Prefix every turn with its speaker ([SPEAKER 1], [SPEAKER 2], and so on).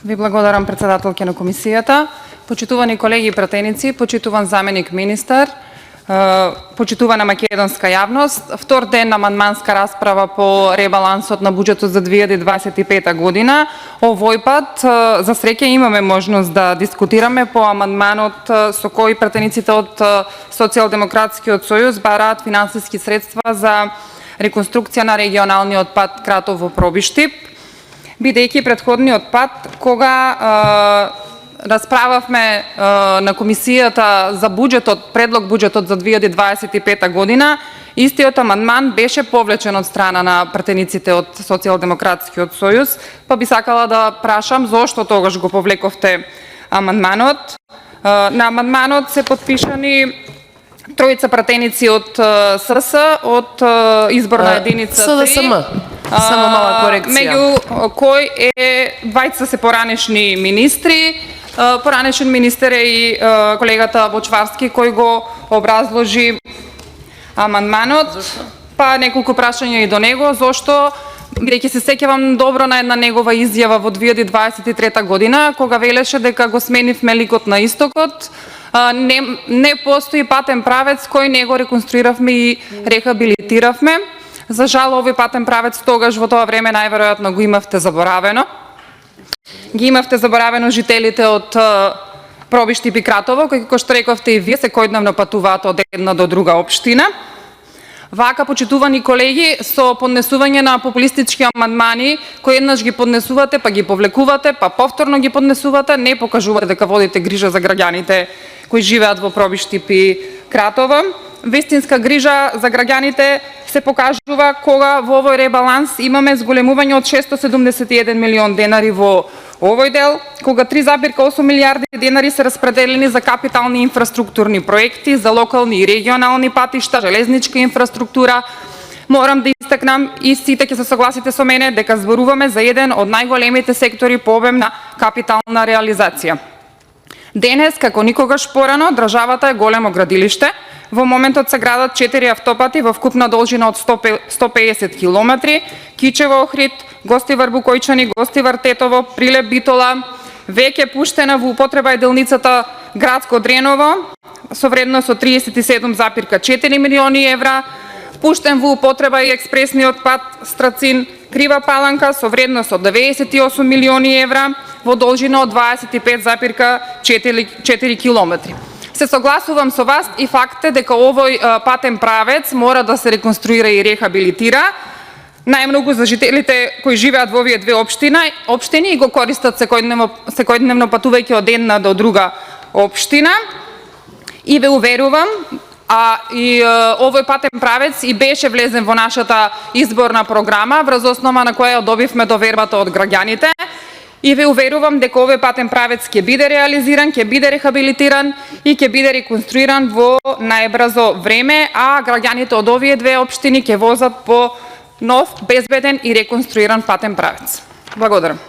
[SPEAKER 1] Ви благодарам, председателке на комисијата. Почитувани колеги и пратеници, почитуван заменик министар, почитувана македонска јавност, втор ден на амандманска расправа по ребалансот на буџетот за 2025 година. Овој пат, за среќа, имаме можност да дискутираме по амандманот со кој пратениците од Социјалдемократскиот сојуз бараат финансиски средства за реконструкција на регионалниот пат Кратово-Пробиштип, бидејќи претходниот пат, кога расправавме на комисијата за буџетот, предлог буџетот за 2025 година, истиот амандман беше повлечен од страна на пратениците од Социјалдемократскиот сојуз, па би сакала да прашам зошто тогаш го повлековте амандманот. На амандманот се подпишани тројца пратеници од СРС, од изборна единица 3.
[SPEAKER 2] СДСМ. Само мала корекција.
[SPEAKER 1] Меѓу кој е двајца се поранешни министри. Поранешен министер е и колегата Бочварски кој го образложи амандманот. Па неколку прашања и до него. Зошто? Бидејќи се сеќавам добро на една негова изјава во 2023 година, кога велеше дека го сменивме ликот на истокот, не постои патен правец кој не го реконструиравме и рехабилитиравме. За жал, овој патен правец тогаш во тоа време најверојатно го имавте заборавено. Ги имавте заборавено жителите од Пробиштип и Кратово, кои, како што рековте и вие, секојдневно патуваат од една до друга општина. Вака, почитувани колеги, со поднесување на популистички амандмани, кои еднаш ги поднесувате, па ги повлекувате, па повторно ги поднесувате, не покажувате дека водите грижа за граѓаните кои живеат во Пробиштип и Кратово. Вистинска грижа за граѓаните се покажува кога во овој ребаланс имаме зголемување од 671 милион денари во овој дел, кога 3,8 милиарди денари се распределени за капитални инфраструктурни проекти, за локални и регионални патишта, железничка инфраструктура. Морам да истакнам и сите ќе се согласите со мене дека зборуваме за еден од најголемите сектори по обем на капитална реализација. Денес, како никогаш порано, државата е големо градилиште. Во моментот се градат 4 автопати во вкупна должина од 150 километри, Кичево-Охрид, Гостивар-Букојчани, Гостивар-Тетово, Прилеп-Битола. Веќе пуштена во употреба е делницата Градско-Дреново со вредност од 37,4 милиони евра. Пуштен во употреба и експресниот пат Страцин-Крива Паланка со вредност од 98 милиони евра во должина од 25,4 километри. Се согласувам со вас и факт е дека овој патен правец мора да се реконструира и рехабилитира, најмногу за жителите кои живеат во овие две општини и го користат секојдневно патувајќи од една до друга општина. И ве уверувам, и овој патен правец и беше влезен во нашата изборна програма, врз основа на која добивме довербата од граѓаните. И ве уверувам дека овој патен правец ќе биде реализиран, ќе биде рехабилитиран и ќе биде реконструиран во најбрзо време, а граѓаните од овие две општини ќе возат по нов, безбеден и реконструиран патен правец. Благодарам.